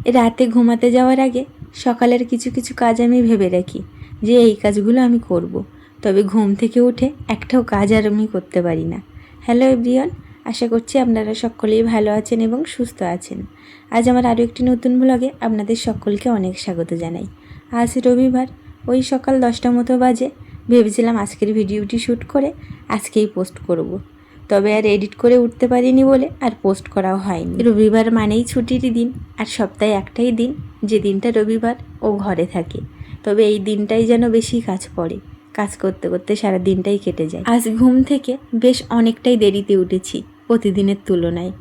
রাতে ঘুমাতে যাওয়ার আগে সকালের কিছু কিছু কাজ আমি ভেবে রাখি যে এই কাজগুলো আমি করব। তবে ঘুম থেকে উঠে একটাও কাজ আর আমি করতে পারি না। হ্যালো এভরিওয়ান, আশা করছি আপনারা সকলেই ভালো আছেন এবং সুস্থ আছেন। আজ আমার আরও একটি নতুন ব্লগে আপনাদের সকলকে অনেক স্বাগত জানাই। আজ রবিবার, ওই সকাল 10টা মতো বাজে। ভেবেছিলাম আজকের ভিডিওটি শ্যুট করে আজকেই পোস্ট করব। তবে আর এডিট করে উঠতে পারিনি বলে আর পোস্ট করাও হয়নি। রবিবার মানেই ছুটির দিন, আর সপ্তাহে একটাই দিন যে দিনটা রবিবার ও ঘরে থাকে। তবে এই দিনটাই যেন বেশি কাজ পড়ে, কাজ করতে করতে সারা দিনটাই কেটে যায়। আজ ঘুম থেকে বেশ অনেকটাই দেরিতে উঠেছি প্রতিদিনের তুলনায়।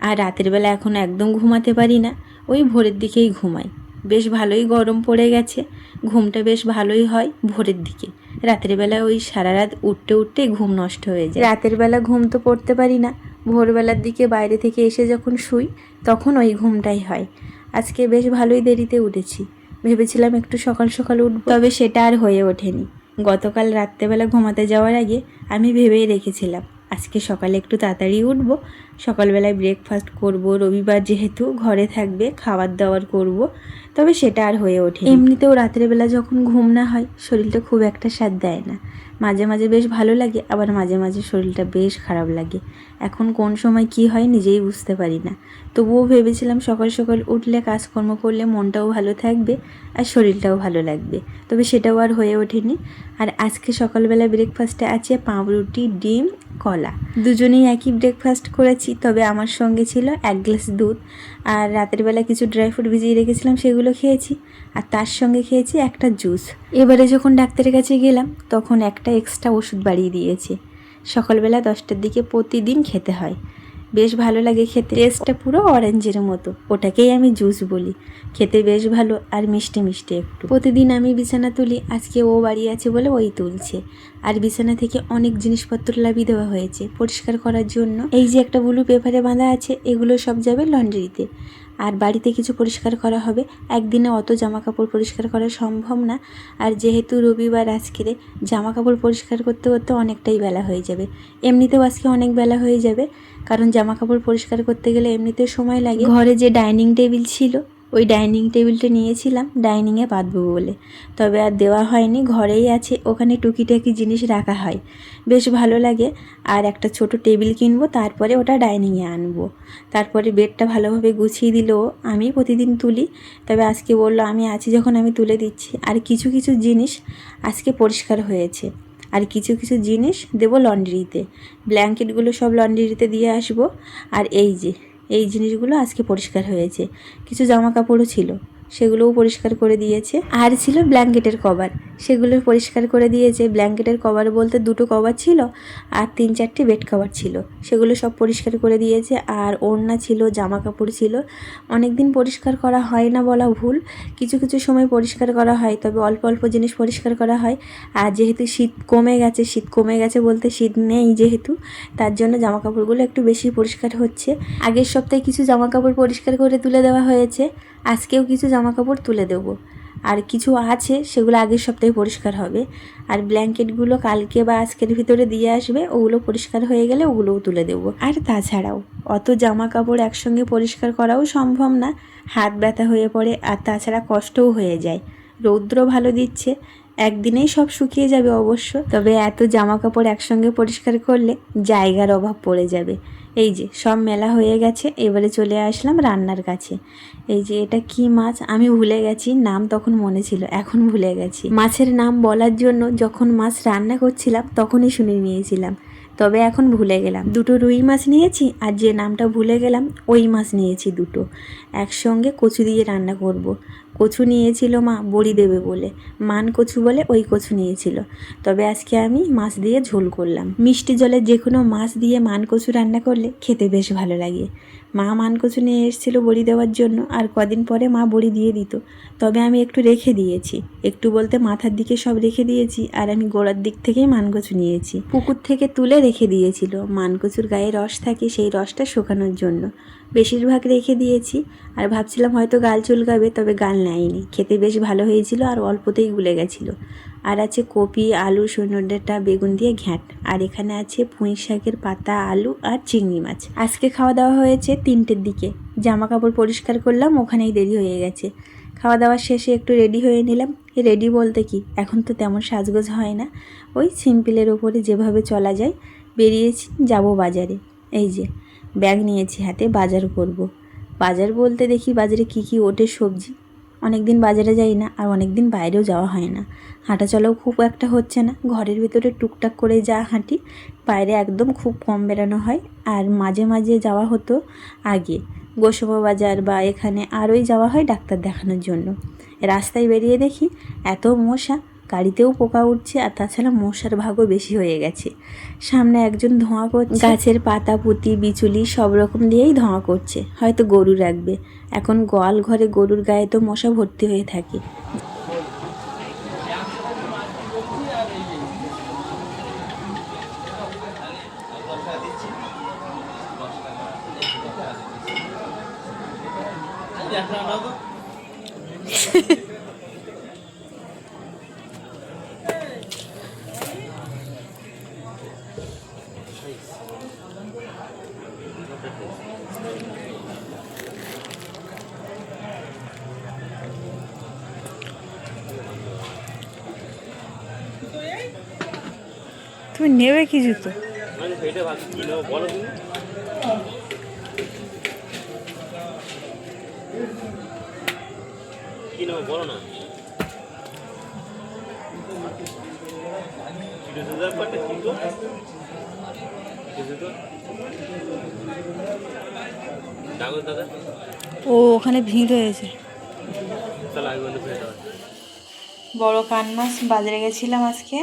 আর রাতের বেলা এখনও একদম ঘুমাতে পারি না, ওই ভোরের দিকেই ঘুমাই। বেশ ভালোই গরম পড়ে গেছে, ঘুমটা বেশ ভালোই হয় ভোরের দিকে। রাতের বেলা ওই সারা রাত উঠতে উঠতে ঘুম নষ্ট হয়ে যায়। রাতের বেলা ঘুম তো পড়তে পারি না, ভোরবেলার দিকে বাইরে থেকে এসে যখন শুই তখন ওই ঘুমটাই হয়। আজকে বেশ ভালোই দেরিতে উঠেছি, ভেবেছিলাম একটু সকাল সকাল উঠব, তবে সেটা আর হয়ে ওঠেনি। গতকাল রাত্রেবেলা ঘুমাতে যাওয়ার আগে আমি ভেবেই রেখেছিলাম আজকে সকালে একটু তাড়াতাড়ি উঠব, সকালবেলায় ব্রেকফাস্ট করব, রবিবার যেহেতু ঘরে থাকবে, খাবার দাবার করব। তবে সেটা আর হয়ে ওঠে। এমনিতেও রাত্রেবেলা যখন ঘুম না হয় শরীরটা খুব একটা সাথ দেয় না। মাঝে মাঝে বেশ ভালো লাগে, আবার মাঝে মাঝে শরীরটা বেশ খারাপ লাগে। এখন কোন সময় কি হয় নিজেই বুঝতে পারি না। তবুও ভেবেছিলাম সকাল সকাল উঠলে কাজকর্ম করলে মনটাও ভালো থাকবে আর শরীরটাও ভালো লাগবে, তবে সেটাও আর হয়ে ওঠেনি। আর আজকে সকালবেলা ব্রেকফাস্টে আছে পাউরুটি, ডিম, কলা। দুজনেই একই ব্রেকফাস্ট করেছি, তবে আমার সঙ্গে ছিল 1 গ্লাস দুধ, আর রাতের বেলা কিছু ড্রাই ফ্রুট ভিজিয়ে রেখেছিলাম সেগুলো খেয়েছি, আর তার সঙ্গে খেয়েছি একটা জুস। এবারে যখন ডাক্তারের কাছে গেলাম তখন একটা এক্সট্রা ওষুধ বাড়িয়ে দিয়েছে। সকালবেলা 10টার দিকে প্রতিদিন খেতে হয়, বেশ ভালো লাগে খেতে। টেস্টটা পুরো অরেঞ্জের মতো, ওটাকেই আমি জুস বলি। খেতে বেশ ভালো আর মিষ্টি মিষ্টি একটু। প্রতিদিন আমি বিছানা তুলি, আজকে ও বাড়ি আছে বলে ওই তুলছে। আর বিছানা থেকে অনেক জিনিসপত্র লাভিয়ে দেওয়া হয়েছে পরিষ্কার করার জন্য। এই যে একটা ব্লু পেপারে বাঁধা আছে, এগুলো সব যাবে লন্ড্রিতে। আর বাড়িতে কিছু পরিষ্কার করা হবে, একদিনে অত জামা কাপড় পরিষ্কার করা সম্ভব না। আর যেহেতু রবিবার আজকে, জামা কাপড় পরিষ্কার করতে করতে অনেকটাই বেলা হয়ে যাবে। এমনিতেও আজকে অনেক বেলা হয়ে যাবে, কারণ জামা কাপড় পরিষ্কার করতে গেলে এমনিতেও সময় লাগে। ঘরে যে ডাইনিং টেবিল ছিল, ওই ডাইনিং টেবিলটা নিয়েছিলাম ডাইনিংয়ে বাঁধবো বলে, তবে আর দেওয়া হয়নি। ঘরেই আছে, ওখানে টুকিটাকি জিনিস রাখা হয়, বেশ ভালো লাগে। আর একটা ছোট টেবিল কিনবো, তারপরে ওটা ডাইনিংয়ে আনবো। তারপরে বেডটা ভালোভাবে গুছিয়ে দিলেও আমি প্রতিদিন তুলি, তবে আজকে বললো আমি আছি যখন আমি তুলে দিচ্ছি। আর কিছু কিছু জিনিস আজকে পরিষ্কার হয়েছে, আর কিছু কিছু জিনিস দেবো লন্ড্রিতে। ব্ল্যাঙ্কেটগুলো সব লন্ড্রিতে দিয়ে আসবো। আর এই জিনিসগুলো আজকে পরিষ্কার হয়েছে। কিছু জামা কাপড়ও ছিল, সেগুলোও পরিষ্কার করে দিয়েছে। আর ছিল ব্ল্যাঙ্কেটের কভার, সেগুলো পরিষ্কার করে দিয়েছে। ব্ল্যাঙ্কেটের কভার বলতে 2টো কভার ছিল, আর 3-4টি বেড কভার ছিল, সেগুলো সব পরিষ্কার করে দিয়েছে। আর ওড়না ছিল, জামা কাপড় ছিল। অনেক দিন পরিষ্কার করা হয় না বলা ভুল, কিছু কিছু সময় পরিষ্কার করা হয়, তবে অল্প অল্প জিনিস পরিষ্কার করা হয়। আর যেহেতু শীত কমে গেছে বলতে শীত নেই যেহেতু, তার জন্য জামা কাপড়গুলো একটু বেশি পরিষ্কার হচ্ছে। আগের সপ্তাহে কিছু জামা কাপড় পরিষ্কার করে তুলে দেওয়া হয়েছে, আজকেও কিছু জামা কাপড় তুলে দেবো। আর কিছু আছে সেগুলো আগের সপ্তাহে পরিষ্কার হবে। আর ব্ল্যাঙ্কেটগুলো কালকে বা আজকের ভিতরে দিয়ে আসবে, ওগুলো পরিষ্কার হয়ে গেলে ওগুলোও তুলে দেবো। আর তাছাড়াও অত জামা কাপড় একসঙ্গে পরিষ্কার করাও সম্ভব না, হাত ব্যথা হয়ে পড়ে, আর তাছাড়া কষ্টও হয়ে যায়। রৌদ্র ভালো দিচ্ছে, একদিনেই সব শুকিয়ে যাবে অবশ্য, তবে এত জামা কাপড় একসঙ্গে পরিষ্কার করলে জায়গার অভাব পড়ে যাবে। এই যে সব মেলা হয়ে গেছে, এবারে চলে আসলাম রান্নার কাছে। এই যে এটা কি মাছ আমি ভুলে গেছি, নাম তখন মনে ছিল, এখন ভুলে গেছি। মাছের নাম বলার জন্য যখন মাছ রান্না করছিলাম তখনই শুনে নিয়েছিলাম, তবে এখন ভুলে গেলাম। 2টো রুই মাছ নিয়েছি, আর যে নামটা ভুলে গেলাম ওই মাছ নিয়েছি 2টো। একসঙ্গে কচু দিয়ে রান্না করব। কচু নিয়েছিল মা বড়ি দেবে বলে, মান কচু বলে ওই কচু নিয়েছিল। তবে আজকে আমি মাছ দিয়ে ঝোল করলাম। মিষ্টি জলে যে কোনো মাছ দিয়ে মান কচু রান্না করলে খেতে বেশ ভালো লাগে। মা মান কচু নিয়ে এসেছিলো বড়ি দেওয়ার জন্য, আর কদিন পরে মা বড়ি দিয়ে দিত, তবে আমি একটু রেখে দিয়েছি। একটু বলতে মাথার দিকে সব রেখে দিয়েছি, আর আমি গোড়ার দিক থেকেই মান কচু নিয়েছি। পুকুর থেকে তুলে রেখে দিয়েছিল, মান কচুর গায়ে রস থাকে, সেই রসটা শুকানোর জন্য বেশিরভাগ রেখে দিয়েছি। আর ভাবছিলাম হয়তো গাল চুলকাবে, তবে গাল নেয়নি, খেতে বেশ ভালো হয়েছিল আর অল্পতেই গুলে গেছিলো। আর আছে কপি, আলু, সজনে ডাঁটা, বেগুন দিয়ে ঘ্যাঁট। আর এখানে আছে পুঁই শাকের পাতা, আলু আর চিংড়ি মাছ। আজকে খাওয়া দাওয়া হয়েছে 3টের দিকে। জামা কাপড় পরিষ্কার করলাম, ওখানেই দেরি হয়ে গেছে। খাওয়া দাওয়া শেষে একটু রেডি হয়ে নিলাম। রেডি বলতে কি, এখন তো তেমন সাজগোজ হয় না, ওই সিম্পলের ওপরে যেভাবে চলা যায়। বেরিয়েছি, যাব বাজারে। এই যে ব্যাগ নিয়েছি হাতে, বাজার করব। বাজার বলতে দেখি বাজারে কি কি ওঠে সবজি। অনেক দিন বাজারে যাই না, আর অনেক দিন বাইরেও যাওয়া হয় না। হাঁটা চলাও খুব একটা হচ্ছে না, ঘরের ভিতরে টুকটাক করে যা হাঁটি, বাইরে একদম খুব কম বেরানো হয়। আর মাঝে মাঝে যাওয়া হতো আগে গোসাবা বাজার বা এখানে, আরই যাওয়া হয় ডাক্তার দেখানোর জন্য। রাস্তায় বেরিয়ে দেখি এত মশা, গাড়িতেও পোকা উঠছে, আর তাছাড়া মশার ভাগও বেশি হয়ে গেছে। সামনে একজন ধোঁয়া করছে, গাছের পাতা পুঁতি বিচুলি সব রকম দিয়েই ধোঁয়া করছে, হয়তো গরু রাখবে। এখন গোয়াল ঘরে গরুর গায়ে তো মশা ভর্তি হয়ে থাকে। তুমি নেবে কি জুতো? বলো না দাদা, ও ওখানে ভিড় হয়েছে। বড় কান মাছ বাজারে গেছিলাম আজকে,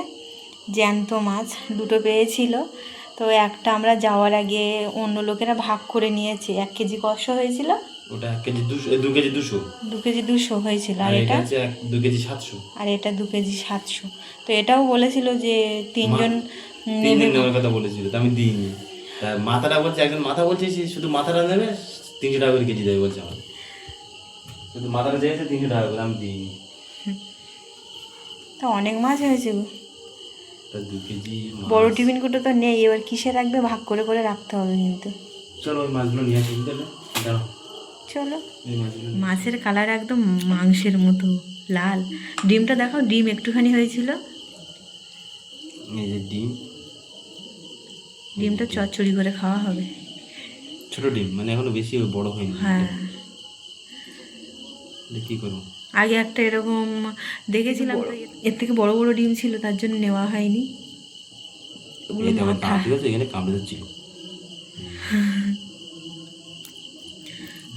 জ্যান্ত মাছ 2টো পেয়েছিল। তো একটা আমরা যাওয়ার আগে অন্য লোকেরা ভাগ করে নিয়েছে। 1 কেজি কষ্ট হয়েছিল, ওটা 1 কেজি 200, 2 কেজি 200, 2 কেজি 200 হয়েছিল। আর এটা 2 কেজি 700। আর এটা 2 কেজি 700। তো এটাও বলেছিল যে 3জন নেবে, নেবে। নেওয়ার কথা বলেছিল, তো আমি দিইনি। তা মাথাটা বলছে, একজন মাথা বলছে সে শুধু মাথাটা নেবে 300 টাকা করে কেজি দেবে বলছে আমার। শুধু মাথাটা চেয়েছে 300 টাকা করে, আমি দিইনি। তা অনেক মাছ হয়েছে গো। তা 2 কেজি বড় টিফিনগুলো তো নেই, এবার কিসে রাখবে, ভাগ করে করে রাখতে হবে কিন্তু। চলো ওই মাছগুলো নিয়ে আসি, তাহলে দাঁড়াও। চলো। এই মাছগুলো মাছের কালার একদম মাংসের মতো লাল। ডিমটা দেখাও, ডিম একটুখানি হয়েছিল। এই যে ডিম, ডিমটা চচ্চড়ি করে খাওয়া হবে। ছোট ডিম, মানে এখনো বেশি বড় হয়নি। হ্যাঁ, কি করবো, আগে একটা এরকম দেখেছিলাম, তো এর থেকে বড় বড় ডিম ছিল, তার জন্য নেওয়া হয়নি। এগুলো মাথা, এখানে কামড়ে যাচ্ছিল।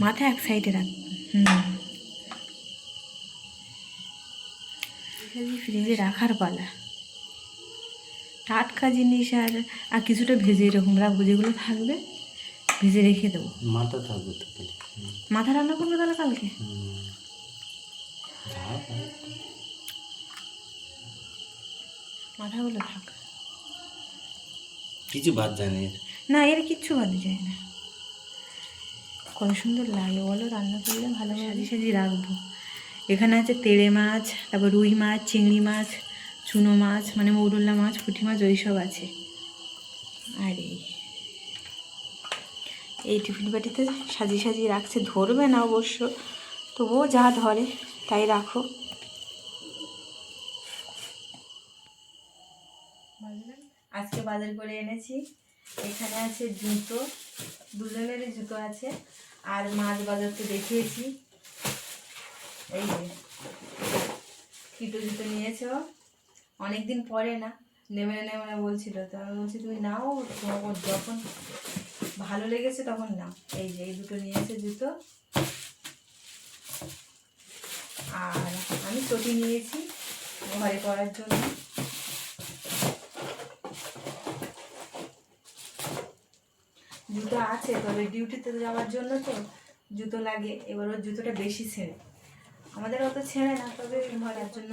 মাথা এক সাইডে রাখ। ফ্রিজে রাখার পালা। টাটকা জিনিস আর আর কিছুটা ভেজে এরকম রাখবো, যেগুলো থাকবে ভেজে রেখে দেবো। মাথা থাকবে তো, মাথা রান্না করবো তাহলে কালকে। মাথাগুলো থাক, কিছু বাদ যায় না এর। না এর কিচ্ছু বাদ যায় না। কত সুন্দর লাগে বলো, রান্না করলে ভালো সাজিয়ে সাজিয়ে রাখবো। এখানে আছে তেড়ে মাছ, তারপর রুই মাছ, চিংড়ি মাছ, চুনো মাছ মানে মৌরলা মাছ, পুঁটি মাছ, ওই সব আছে। আর এই টিফিন বাটিতে সাজিয়ে সাজিয়ে রাখছে, ধরবে না অবশ্য, তবুও যা ধরে তাই রাখো। আজকে বাজার করে এনেছি। এখানে আছে জুতো, দুজনেরই জুতো আছে। আর মাছ বাজার তো দেখিয়েছি। এই যে কিটো জুতো নিয়েছ, অনেকদিন পরে না, নেবে না নেবে না বলছিল, তো আমি বলছি তুমি নাও, তোমার যখন ভালো লেগেছে তখন নাও। এই যে এই 2টো নিয়েছে জুতো। আর আমি চটি নিয়েছি ঘরে পরার জন্য। জুতো আছে, তবে ডিউটিতে যাওয়ার জন্য তো জুতো লাগে। এবার ওর জুতোটা বেশি ছেঁড়ে, আমাদের অত ছেঁড়ে না, তবে ঘরের জন্য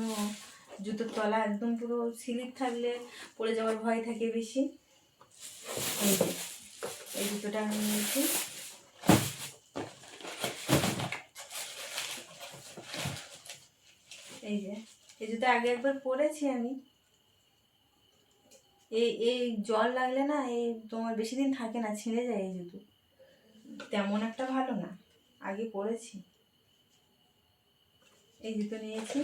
জুতোর তলা একদম পুরো স্লিপ থাকলে পড়ে যাওয়ার ভয় থাকে বেশি। এই যে এই জুতোটা আমি নিয়েছি। এই যে এই জুতো আগে একবার পরেছি আমি। এই জল লাগলে না এই তোমার বেশি দিন থাকে না, ছিঁড়ে যায় এই জুতো, তেমন একটা ভালো না। আগে পরেছি, এই জুতো নিয়েছি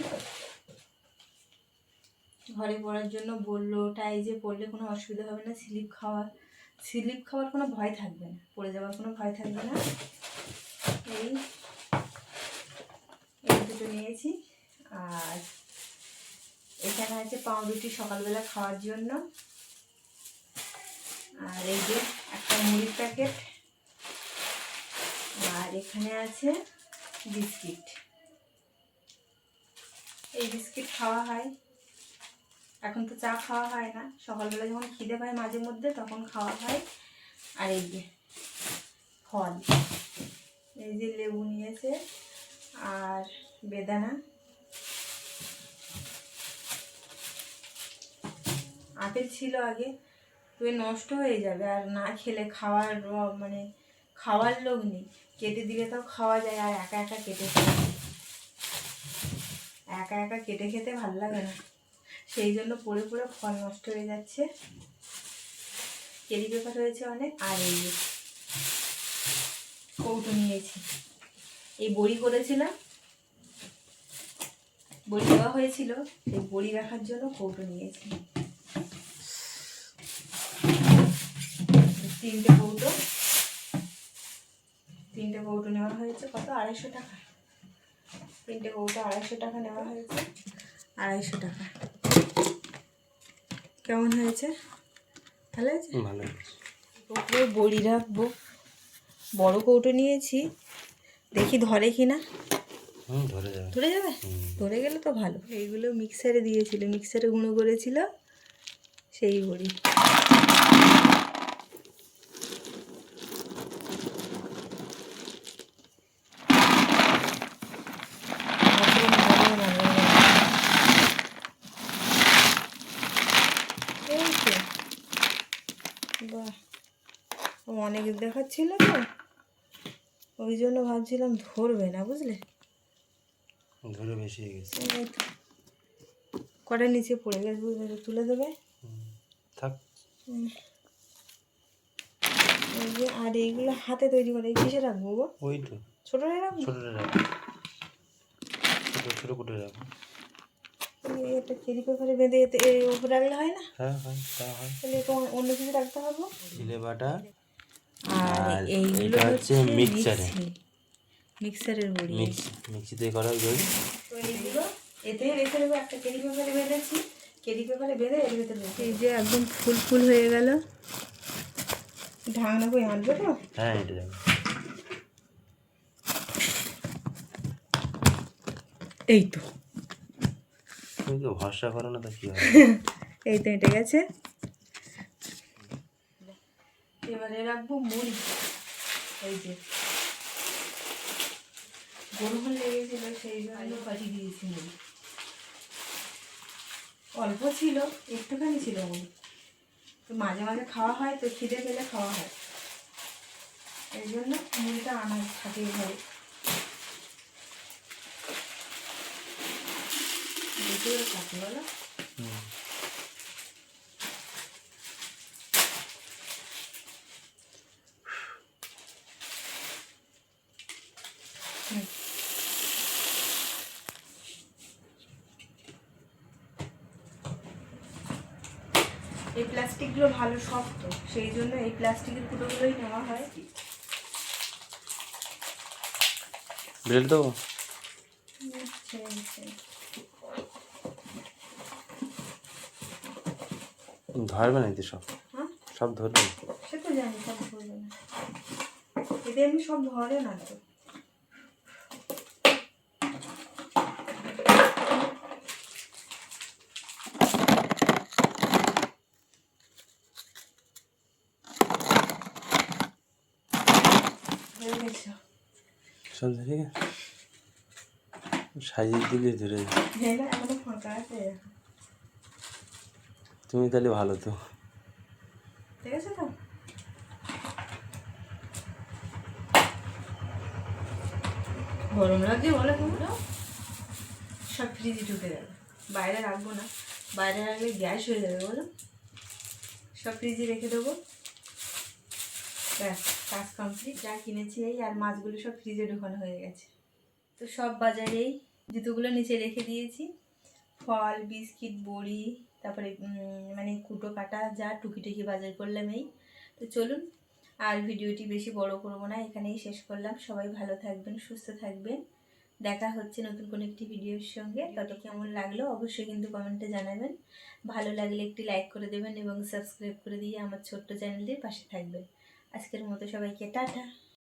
ঘরে পরার জন্য। বললো ওটাই যে পরলে কোনো অসুবিধা হবে না, স্লিপ খাওয়ার কোনো ভয় থাকবে না, পড়ে যাওয়ার কোনো ভয় থাকবে না। এই দুটো নিয়েছি। আর এখানে আছে পাউরুটি সকালবেলা খাওয়ার জন্য। আর এই যে একটা মুড়ির প্যাকেট। আর এখানে আছে বিস্কিট। এই বিস্কিট খাওয়া হয়, এখন তো চা খাওয়া হয় না, সকালবেলা যখন খিদে পায় মাঝে মধ্যে তখন খাওয়া হয়। আর এই যে ফল, এই যে লেবু নিয়েছে আর বেদানা। আপেল ছিল আগে, তো নষ্ট হয়ে যাবে, আর না খেলে খাওয়ার লোক নেই, কেটে দিলে তাও খাওয়া যায়, আর একা একা কেটে খেতে ভালো লাগে না, সেই জন্য পড়ে পড়ে ফল নষ্ট হয়ে যাচ্ছে। কেরি পেপার হয়েছে অনেক। আর এই যে কৌটো নিয়েছি, এই বড়ি করেছিলাম, বড়ি দেওয়া হয়েছিল, সেই বড়ি রাখার জন্য কৌটো নিয়েছি। তিনটে কৌটো নেওয়া হয়েছে। কত? 250 টাকা। তিনটে কৌটো 250 টাকা নেওয়া হয়েছে। 250 টাকা। কেমন হয়েছে? ভালো হয়েছে? ভালো হয়েছে। ওপরে বড়ি রাখবো। বড় কৌটো নিয়েছি, দেখি ধরে কিনা। ধরে যাবে। ধরে যাবে? ধরে গেলে তো ভালো। এইগুলো মিক্সারে দিয়েছিল, মিক্সারে গুঁড়ো করেছিল সেই বড়ি। বাহ, অনেক দেখাচ্ছিল তো, ওই জন্য ভাবছিলাম ধরবে না, বুঝলে, ধরে বেশি হয়ে গেছে। কটার নিচে পড়ে গেছে, বুঝলে, তুলে দেবে থাক। আর এইগুলো হাতে তৈরি করে কিসে রাখবো গো? ওই তো ছোটটায় রাখবো। ছোটটা রাখো, ছোট কুটে রাখো। এটা কেরি পেপারে বেঁধে এতে উপরে রাখলে হয় না? হ্যাঁ হয়, তা হয়। তাহলে এটা অন্য কিছু রাখতে হবে। ছিলে বাটা। আর এইগুলো হচ্ছে মিক্সারের বড়ি, মিক্সিতে করা বড়ি। তো এইগুলো এতে রেখে দেবো। একটা কেরি পেপারে বেঁধেছি, কেরি পেপারে বেঁধে এর ভেতরে রেখে। এই যে একদম ফুল হয়ে গেল। ঢাকনা করে আনবে তো? হ্যাঁ, এটা যাবে। এই তো, তুমি তো ভরসা করো না, তা কি হবে? এই তো এটা গেছে। এবারে রাখবো মুড়ি। এই যে গরম লেগেছিল, সেই জন্য পাঠিয়ে দিয়েছি মুড়ি। অল্প ছিল, একটুখানি ছিল মুড়ি, তো মাঝে মাঝে খাওয়া হয়, তো খিদে পেলে খাওয়া হয়, এই জন্য মুড়িটা আনা থাকে ঘরে। কাটে বলো। এই প্লাস্টিকগুলো ভালো শক্ত, সেই জন্য এই প্লাস্টিকের ফুটোগুলোই নেওয়া হয়। ব্রেড দেবো? ধরবে না এতে সব? হ্যাঁ, সব ধরবে? সে তো জানি সব ধরবে না, এতে এমনি সব ধরে না তো। সব ধরে সাজিয়ে দিলে ধরে যাবে। এখনো ফাঁকা আছে, তুমি তাহলে ভালো তো। ঠিক আছে তো। গরম লাগছে বলে তোমরা, সব ফ্রিজে ঢুকে যাবে। বাইরে রাখবো না, বাইরে রাখলে গ্যাস হয়ে যাবে বলো। সব ফ্রিজে রেখে দেবো, ব্যাস কাজ কমপ্লিট। যা কিনেছি এই, আর মাছগুলো সব ফ্রিজে ঢোকানো হয়ে গেছে। তো সব বাজারেই জুতোগুলো নিচে রেখে দিয়েছি, ফল, বিস্কিট, বড়ি, তারপরে মানে কুটো কাটা যা টুকিটাকি বাজার করলাম এই। তো চলুন, আর ভিডিওটি বেশি বড় করবো না, এখানেই শেষ করলাম। সবাই ভালো থাকবেন, সুস্থ থাকবেন, দেখা হচ্ছে নতুন কোনো একটি ভিডিওর সঙ্গে। তত কেমন লাগলো অবশ্যই কিন্তু কমেন্টে জানাবেন। ভালো লাগলে একটি লাইক করে দেবেন এবং সাবস্ক্রাইব করে দিয়ে আমার ছোট্ট চ্যানেলটির পাশে থাকবেন। আজকের মতো সবাইকে টাটা।